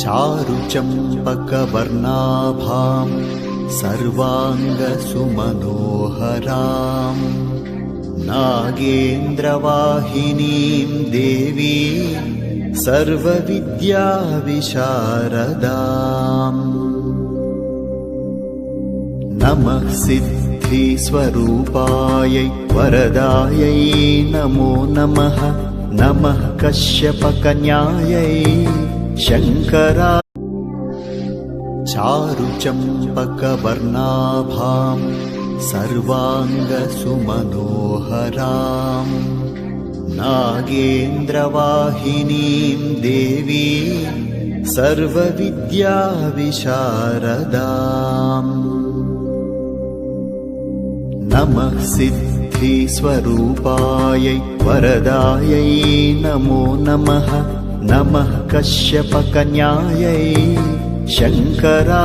चारुचम्पकवर्णाभां सर्वाङ्गसुमनोहरां नागेन्द्रवाहिनीं देवीं सर्वविद्याविशारदाम् नमः सिद्धिस्वरूपायै वरदायै नमो नमः। नमः कश्यपकन्यायै शङ्करा चारुचम्पकवर्णाभां सर्वाङ्गसुमनोहरां नागेन्द्रवाहिनीं देवीं सर्वविद्याविशारदाम् नमः सिद्धिस्वरूपायै वरदायै नमो नमः। नमः कश्यपकन्यायै शङ्करा